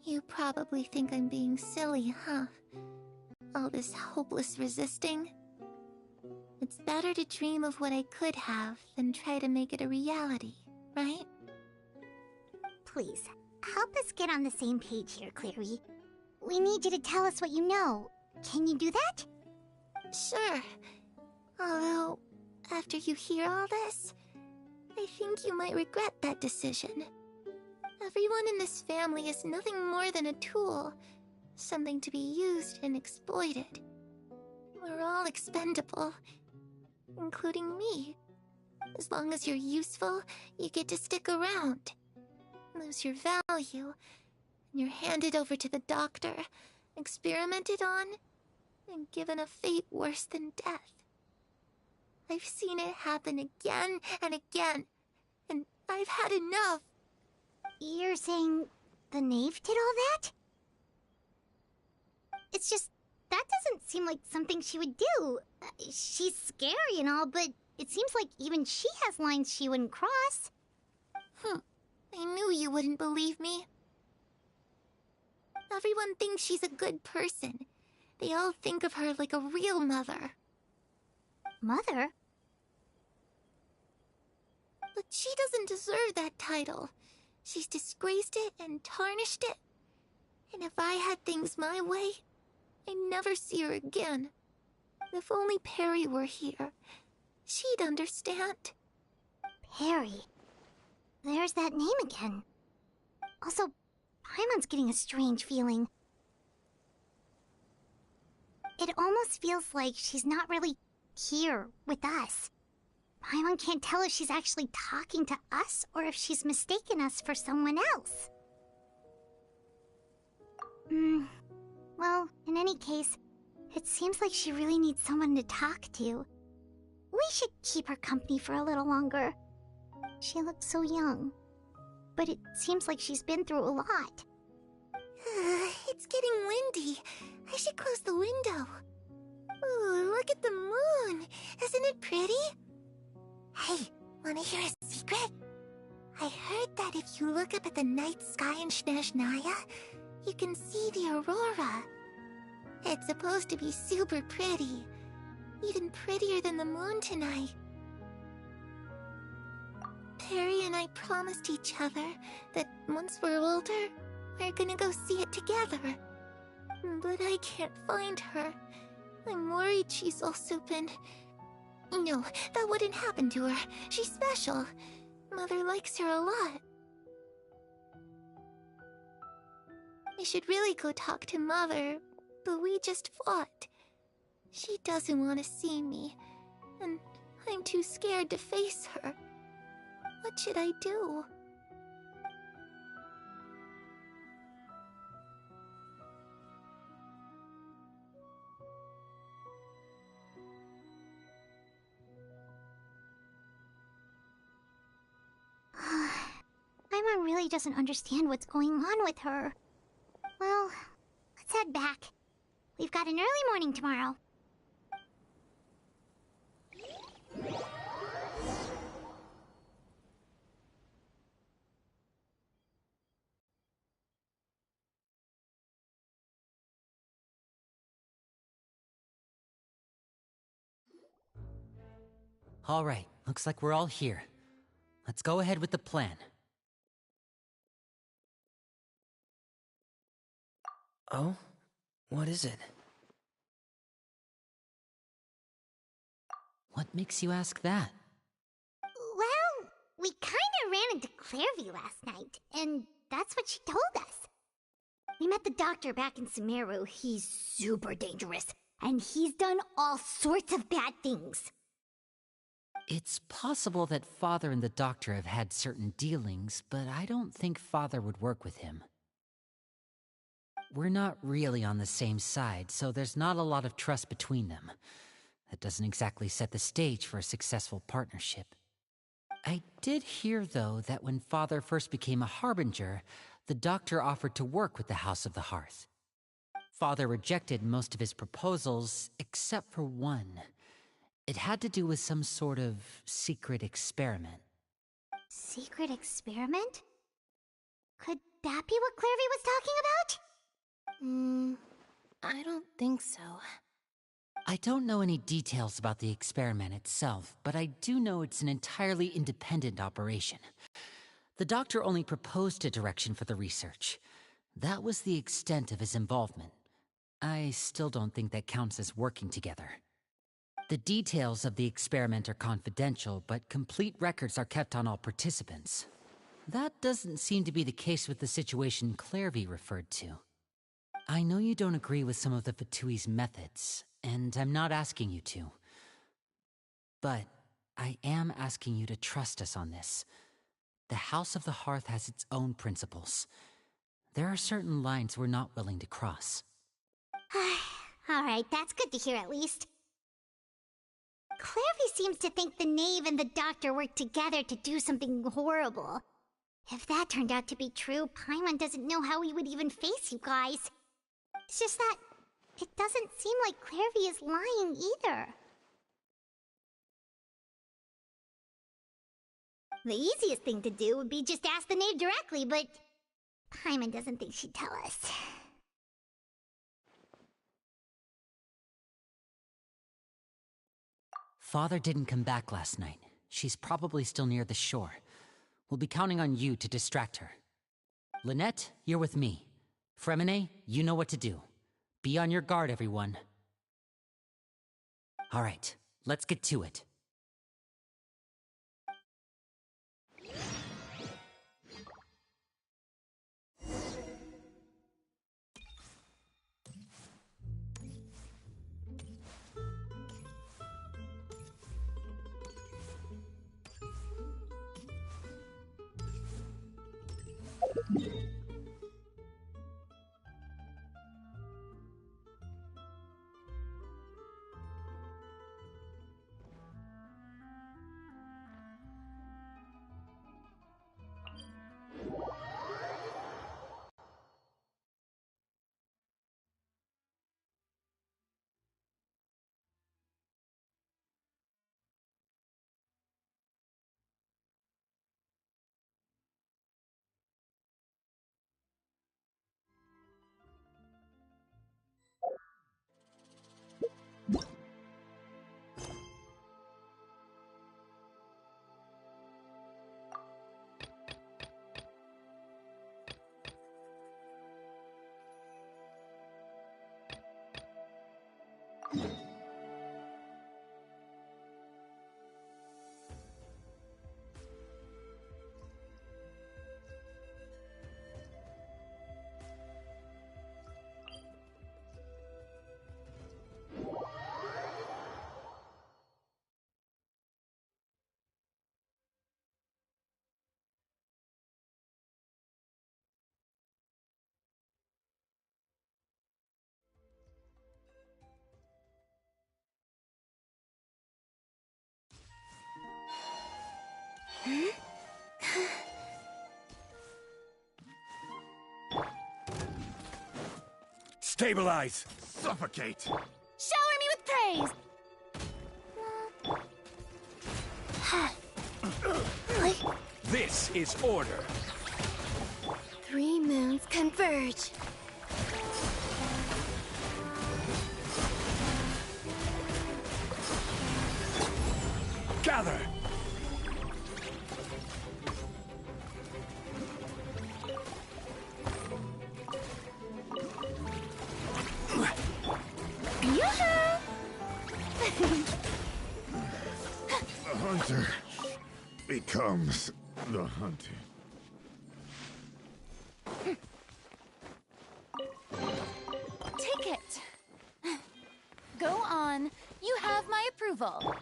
You probably think I'm being silly, huh? All this hopeless resisting. It's better to dream of what I could have than try to make it a reality, right? Please, help us get on the same page here, Clary. We need you to tell us what you know. Can you do that? Sure. Although, after you hear all this, I think you might regret that decision. Everyone in this family is nothing more than a tool, something to be used and exploited. We're all expendable, including me. As long as you're useful, you get to stick around. Lose your value, and you're handed over to the doctor, experimented on, and given a fate worse than death. I've seen it happen again and again, and I've had enough. You're saying the knave did all that? It's just, that doesn't seem like something she would do. She's scary and all, but it seems like even she has lines she wouldn't cross. I knew you wouldn't believe me. Everyone thinks she's a good person. They all think of her like a real mother. Mother? But she doesn't deserve that title. She's disgraced it and tarnished it. And if I had things my way, I'd never see her again. If only Perry were here, she'd understand. Perry. There's that name again. Also, Paimon's getting a strange feeling. It almost feels like she's not really here with us. Paimon can't tell if she's actually talking to us or if she's mistaken us for someone else. Well, in any case, it seems like she really needs someone to talk to. We should keep her company for a little longer. She looks so young, but it seems like she's been through a lot. It's getting windy. I should close the window. Ooh, look at the moon. Isn't it pretty? Hey, wanna hear a secret? I heard that if you look up at the night sky in Snezhnaya, you can see the aurora. It's supposed to be super pretty. Even prettier than the moon tonight. Perry and I promised each other that once we're older, we're gonna go see it together. But I can't find her. I'm worried she's also been... No, that wouldn't happen to her. She's special. Mother likes her a lot. I should really go talk to Mother, but we just fought. She doesn't want to see me, and I'm too scared to face her. What should I do? Paimon really doesn't understand what's going on with her. Well, let's head back. We've got an early morning tomorrow. All right, looks like we're all here. Let's go ahead with the plan. Oh? What is it? What makes you ask that? Well, we kinda ran into Clairview last night, and that's what she told us. We met the doctor back in Sumeru. He's super dangerous, and he's done all sorts of bad things. It's possible that Father and the Doctor have had certain dealings, but I don't think Father would work with him. We're not really on the same side, so there's not a lot of trust between them. That doesn't exactly set the stage for a successful partnership. I did hear, though, that when Father first became a Harbinger, the Doctor offered to work with the House of the Hearth. Father rejected most of his proposals, except for one. It had to do with some sort of secret experiment. Secret experiment? Could that be what Clairvy was talking about? I don't think so. I don't know any details about the experiment itself, but I do know it's an entirely independent operation. The doctor only proposed a direction for the research. That was the extent of his involvement. I still don't think that counts as working together. The details of the experiment are confidential, but complete records are kept on all participants. That doesn't seem to be the case with the situation Clairvy referred to. I know you don't agree with some of the Fatui's methods, and I'm not asking you to. But I am asking you to trust us on this. The House of the Hearth has its own principles. There are certain lines we're not willing to cross. Alright, that's good to hear at least. Clairvy seems to think the knave and the doctor worked together to do something horrible. If that turned out to be true, Paimon doesn't know how he would even face you guys. It's just that it doesn't seem like Clairvy is lying either. The easiest thing to do would be just ask the knave directly, but Paimon doesn't think she'd tell us. Father didn't come back last night. She's probably still near the shore. We'll be counting on you to distract her. Lynette, you're with me. Fremine, you know what to do. Be on your guard, everyone. All right, let's get to it. Stabilize! Suffocate! Shower me with praise! This is order! 3 moons converge. Gather! The hunter becomes the hunted. Take it. Go on. You have my approval.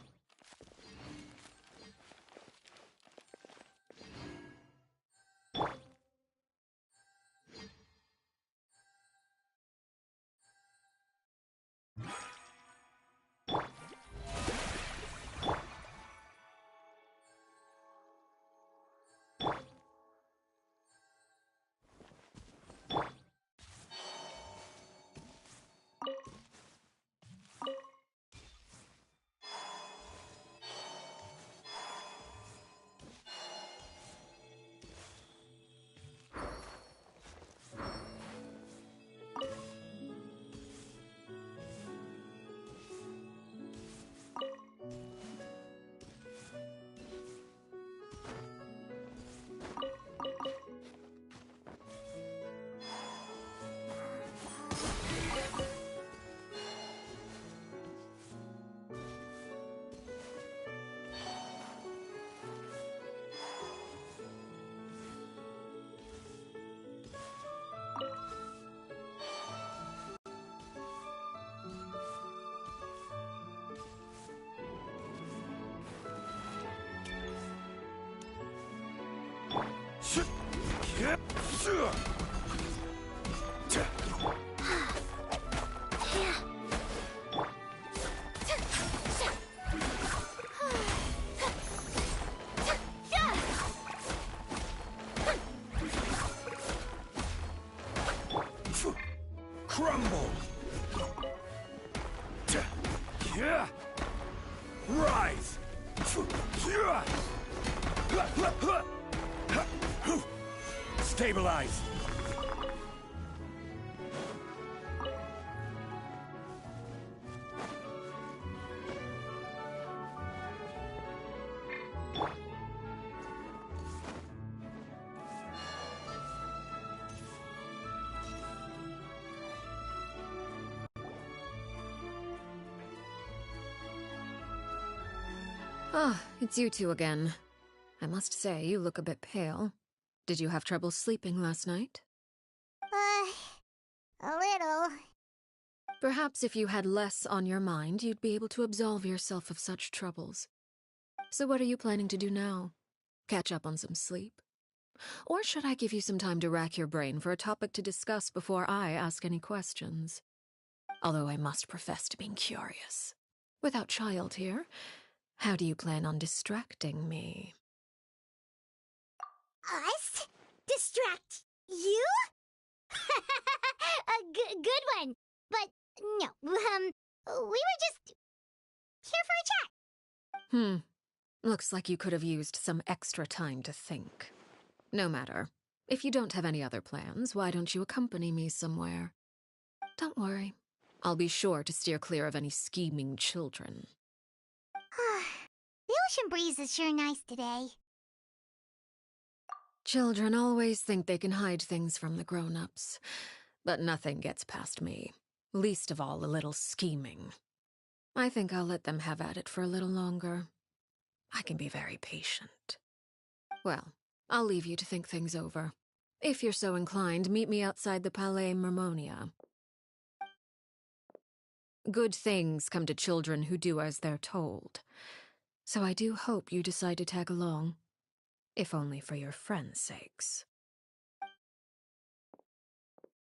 Crumble! Rise! Stabilize! Ah, it's you two again. I must say, you look a bit pale. Did you have trouble sleeping last night? A little. Perhaps if you had less on your mind, you'd be able to absolve yourself of such troubles. So what are you planning to do now? Catch up on some sleep? Or should I give you some time to rack your brain for a topic to discuss before I ask any questions? Although I must profess to being curious. Without child here, how do you plan on distracting me? Us? Distract you? Good one. But no, we were just here for a chat. Looks like you could have used some extra time to think. No matter. If you don't have any other plans, why don't you accompany me somewhere? Don't worry. I'll be sure to steer clear of any scheming children. The ocean breeze is sure nice today. Children always think they can hide things from the grown-ups, but nothing gets past me, least of all a little scheming. I think I'll let them have at it for a little longer. I can be very patient. Well, I'll leave you to think things over. If you're so inclined, meet me outside the Palais Mermonia. Good things come to children who do as they're told. So I do hope you decide to tag along. If only for your friends' sakes.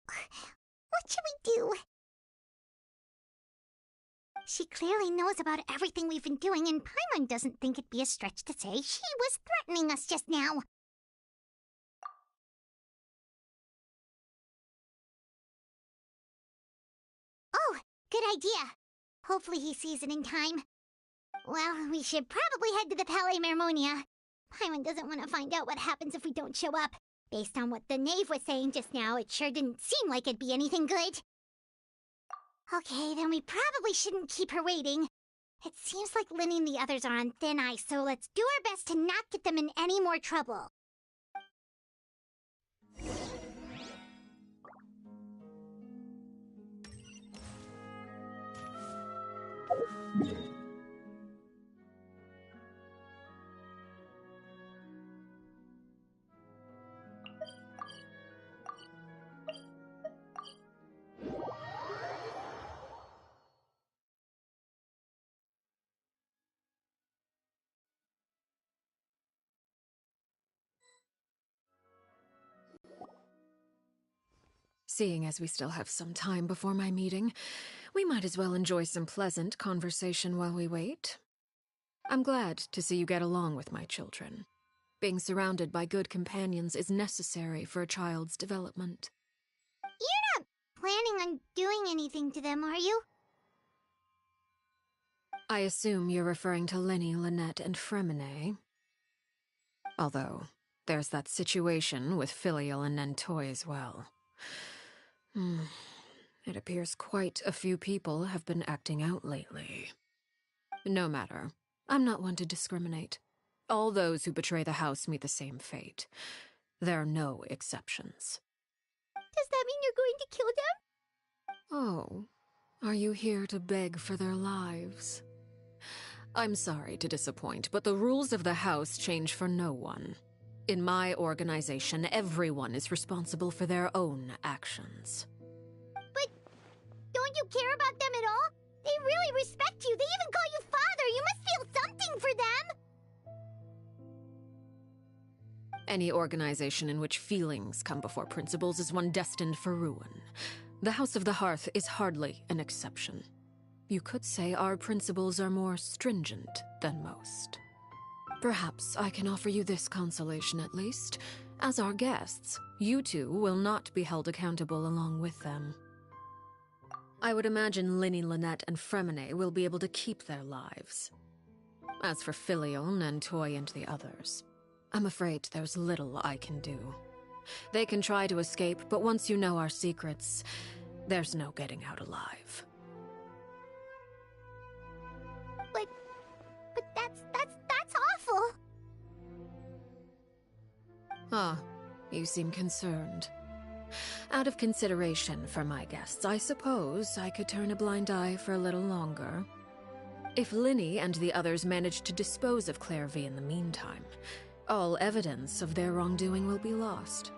What should we do? She clearly knows about everything we've been doing, and Paimon doesn't think it'd be a stretch to say she was threatening us just now. Oh, good idea. Hopefully he sees it in time. Well, we should probably head to the Palais Mermonia. Paimon doesn't want to find out what happens if we don't show up. Based on what the knave was saying just now, it sure didn't seem like it'd be anything good. Okay, then we probably shouldn't keep her waiting. It seems like Lynn and the others are on thin ice, so let's do our best to not get them in any more trouble. Seeing as we still have some time before my meeting, we might as well enjoy some pleasant conversation while we wait. I'm glad to see you get along with my children. Being surrounded by good companions is necessary for a child's development. You're not planning on doing anything to them, are you? I assume you're referring to Lenny, Lynette, and Fremine. Although, there's that situation with Filial and Nentoy as well. It appears quite a few people have been acting out lately. No matter. I'm not one to discriminate. All those who betray the house meet the same fate. There are no exceptions. Does that mean you're going to kill them? Oh, are you here to beg for their lives? I'm sorry to disappoint, but the rules of the house change for no one. In my organization, everyone is responsible for their own actions. But don't you care about them at all? They really respect you. They even call you father. You must feel something for them. Any organization in which feelings come before principles is one destined for ruin. The House of the Hearth is hardly an exception. You could say our principles are more stringent than most. Perhaps I can offer you this consolation at least. As our guests, you two will not be held accountable along with them. I would imagine Linny, Lynette, and Fremine will be able to keep their lives. As for Filion and Toy and the others, I'm afraid there's little I can do. They can try to escape, but once you know our secrets, there's no getting out alive. But that's awful. Ah, you seem concerned. Out of consideration for my guests, I suppose I could turn a blind eye for a little longer. If Linny and the others manage to dispose of Claire V in the meantime, all evidence of their wrongdoing will be lost.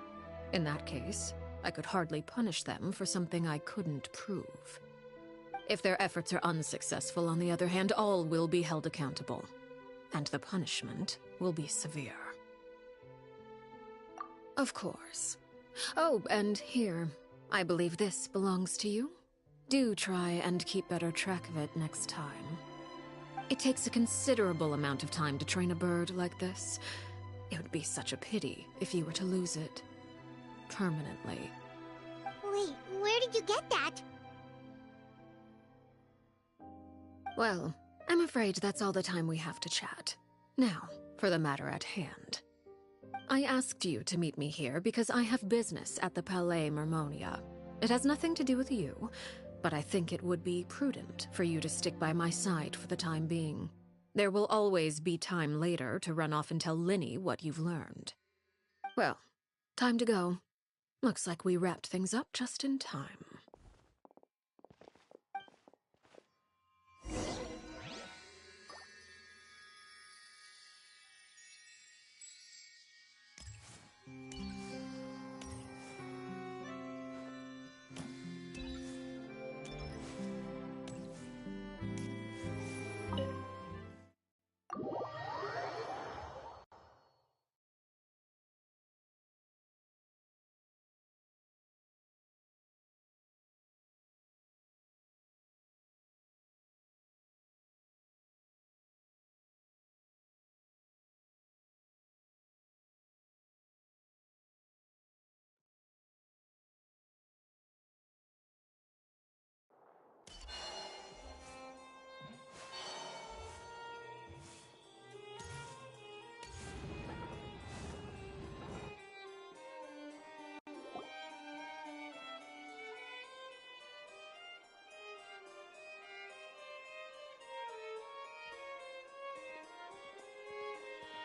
In that case, I could hardly punish them for something I couldn't prove. If their efforts are unsuccessful, on the other hand, all will be held accountable, and the punishment will be severe. Of course. Oh, and here, I believe this belongs to you. Do try and keep better track of it next time. It takes a considerable amount of time to train a bird like this. It would be such a pity if you were to lose it permanently. Wait, where did you get that? Well, I'm afraid that's all the time we have to chat. Now, for the matter at hand. I asked you to meet me here because I have business at the Palais Mermonia. It has nothing to do with you, but I think it would be prudent for you to stick by my side for the time being. There will always be time later to run off and tell Linny what you've learned. Well, time to go. Looks like we wrapped things up just in time.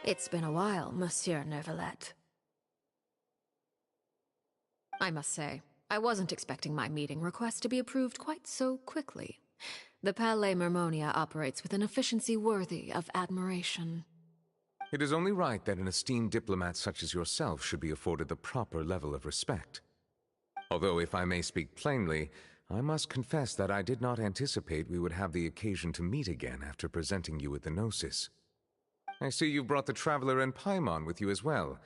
It's been a while, Monsieur Neuvillette. I must say, I wasn't expecting my meeting request to be approved quite so quickly. The Palais Mermonia operates with an efficiency worthy of admiration. It is only right that an esteemed diplomat such as yourself should be afforded the proper level of respect. Although, if I may speak plainly, I must confess that I did not anticipate we would have the occasion to meet again after presenting you with the Gnosis. I see you've brought the Traveler and Paimon with you as well.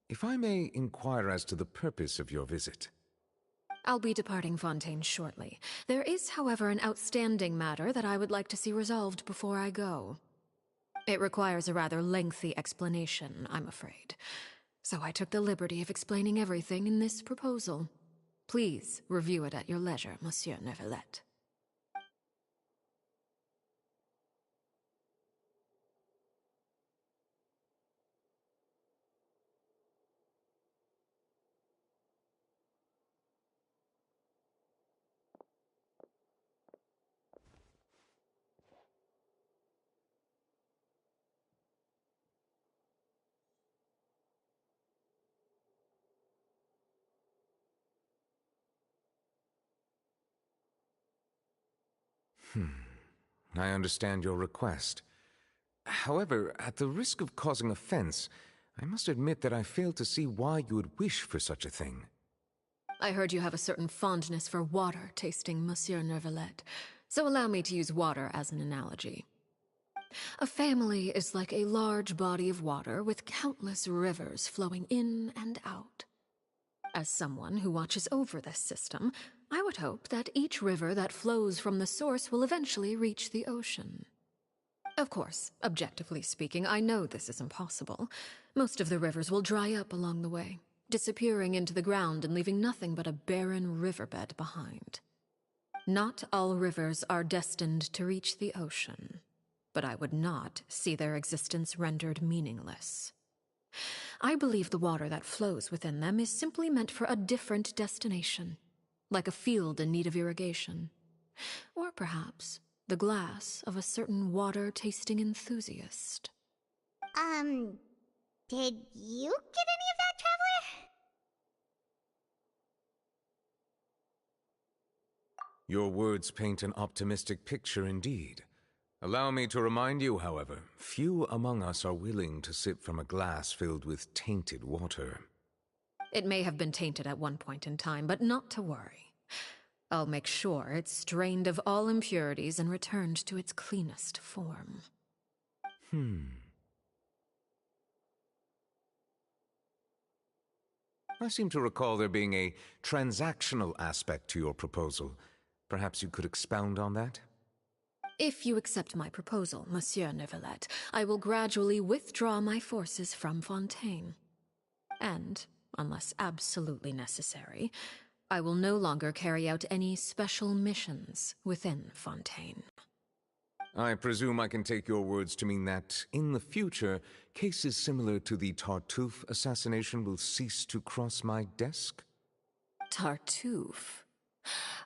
If I may inquire as to the purpose of your visit. I'll be departing Fontaine shortly. There is, however, an outstanding matter that I would like to see resolved before I go. It requires a rather lengthy explanation, I'm afraid. So I took the liberty of explaining everything in this proposal. Please review it at your leisure, Monsieur Neuvillette. I understand your request. However, at the risk of causing offense, I must admit that I fail to see why you would wish for such a thing. I heard you have a certain fondness for water tasting, Monsieur Neuvillette, so allow me to use water as an analogy. A family is like a large body of water with countless rivers flowing in and out. As someone who watches over this system, I would hope that each river that flows from the source will eventually reach the ocean. Of course, objectively speaking, I know this is impossible. Most of the rivers will dry up along the way, disappearing into the ground and leaving nothing but a barren riverbed behind. Not all rivers are destined to reach the ocean, but I would not see their existence rendered meaningless. I believe the water that flows within them is simply meant for a different destination, like a field in need of irrigation. Or perhaps the glass of a certain water-tasting enthusiast. Did you get any of that, Traveler? Your words paint an optimistic picture indeed. Allow me to remind you, however, few among us are willing to sip from a glass filled with tainted water. It may have been tainted at one point in time, but not to worry. I'll make sure it's strained of all impurities and returned to its cleanest form. I seem to recall there being a transactional aspect to your proposal. Perhaps you could expound on that? If you accept my proposal, Monsieur Neuvillette, I will gradually withdraw my forces from Fontaine. And, unless absolutely necessary, I will no longer carry out any special missions within Fontaine. I presume I can take your words to mean that, in the future, cases similar to the Tartuffe assassination will cease to cross my desk? Tartuffe?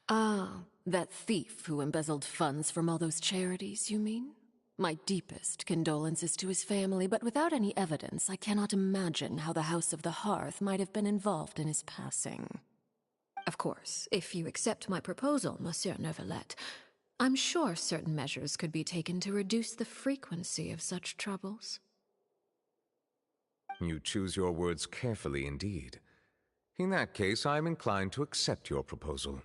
Ah, that thief who embezzled funds from all those charities, you mean? My deepest condolences to his family, but without any evidence, I cannot imagine how the House of the Hearth might have been involved in his passing. Of course, if you accept my proposal, Monsieur Neuvillette, I'm sure certain measures could be taken to reduce the frequency of such troubles. You choose your words carefully indeed. In that case, I am inclined to accept your proposal.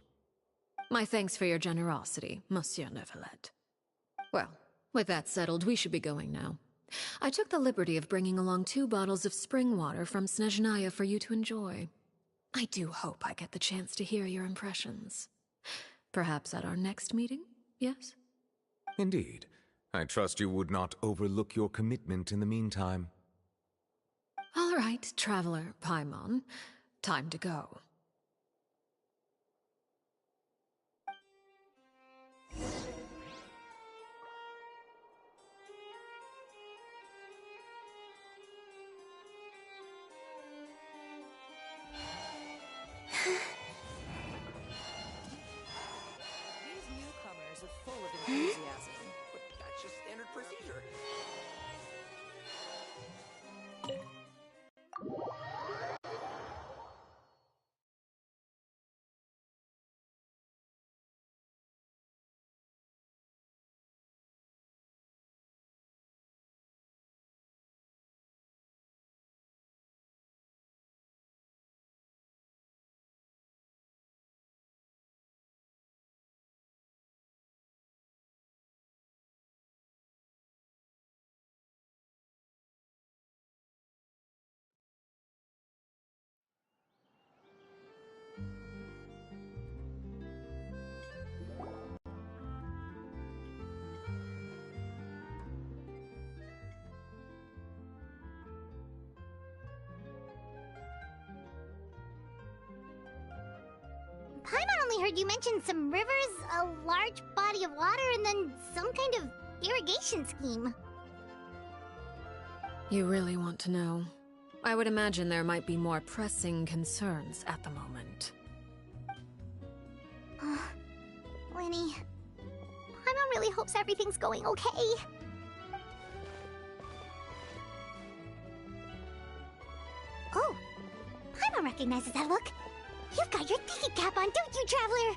My thanks for your generosity, Monsieur Neuvillette. Well, with that settled, we should be going now. I took the liberty of bringing along 2 bottles of spring water from Snezhnaya for you to enjoy. I do hope I get the chance to hear your impressions. Perhaps at our next meeting, yes? Indeed. I trust you would not overlook your commitment in the meantime. All right, Traveler Paimon. Time to go. Full of enthusiasm. But that's just standard procedure. Paimon only heard you mention some rivers, a large body of water, and then some kind of irrigation scheme. You really want to know? I would imagine there might be more pressing concerns at the moment. Winnie, Paimon really hopes everything's going okay. Oh, Paimon recognizes that look. You've got your tiki cap on, don't you, Traveler?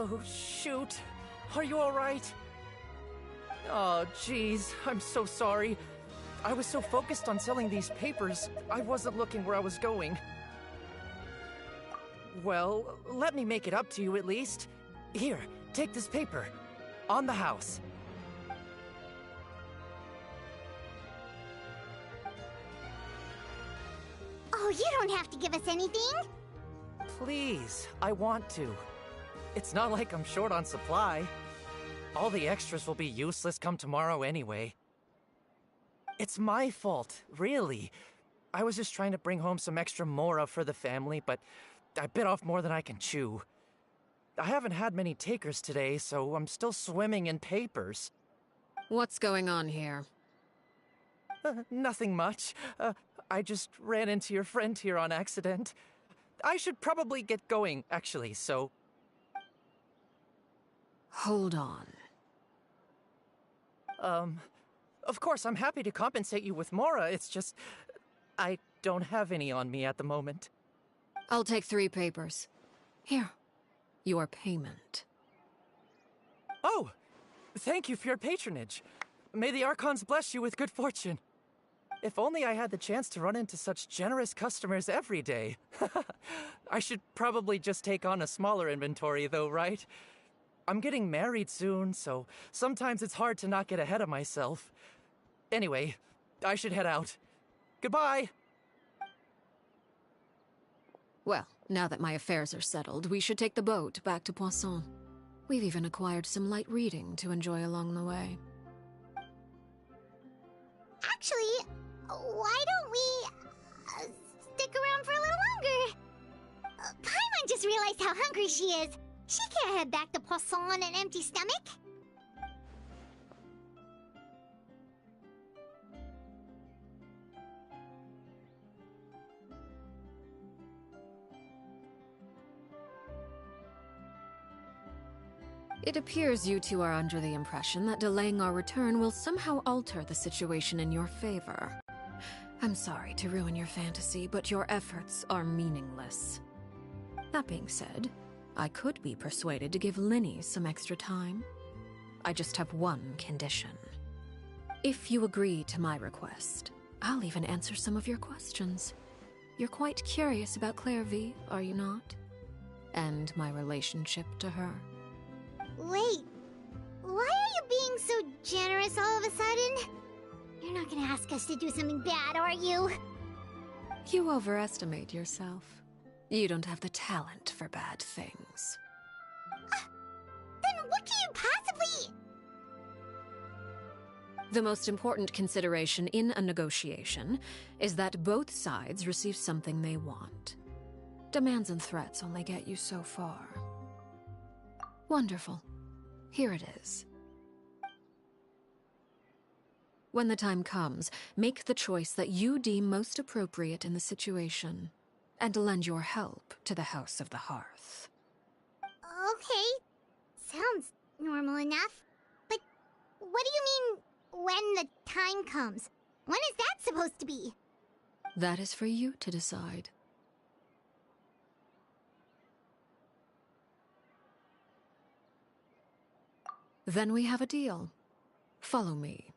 Oh, shoot. Are you alright? Oh, jeez. I'm so sorry. I was so focused on selling these papers, I wasn't looking where I was going. Well, let me make it up to you at least. Here, take this paper. On the house. Oh, you don't have to give us anything. Please, I want to. It's not like I'm short on supply. All the extras will be useless come tomorrow anyway. It's my fault, really. I was just trying to bring home some extra mora for the family, but I bit off more than I can chew. I haven't had many takers today, so I'm still swimming in papers. What's going on here? Nothing much. I just ran into your friend here on accident. I should probably get going, actually, so... Hold on. Of course, I'm happy to compensate you with mora, it's just... I don't have any on me at the moment. I'll take 3 papers. Here. Your payment. Oh! Thank you for your patronage. May the Archons bless you with good fortune. If only I had the chance to run into such generous customers every day. I should probably just take on a smaller inventory though, right? I'm getting married soon, so sometimes it's hard to not get ahead of myself. Anyway, I should head out. Goodbye! Well, now that my affairs are settled, we should take the boat back to Poisson. We've even acquired some light reading to enjoy along the way. Actually, why don't we stick around for a little longer? Paimon just realized how hungry she is. She can't head back to Poisson on an empty stomach. It appears you two are under the impression that delaying our return will somehow alter the situation in your favor. I'm sorry to ruin your fantasy, but your efforts are meaningless. That being said, I could be persuaded to give Linny some extra time. I just have one condition. If you agree to my request, I'll even answer some of your questions. You're quite curious about Claire V, are you not? And my relationship to her. Wait, why are you being so generous all of a sudden? You're not gonna ask us to do something bad, are you? You overestimate yourself. You don't have the talent for bad things. Then what can you possibly... The most important consideration in a negotiation is that both sides receive something they want. Demands and threats only get you so far. Wonderful. Here it is. When the time comes, make the choice that you deem most appropriate in the situation, and lend your help to the House of the Hearth. Okay, sounds normal enough. But what do you mean, when the time comes? When is that supposed to be? That is for you to decide. Then we have a deal. Follow me.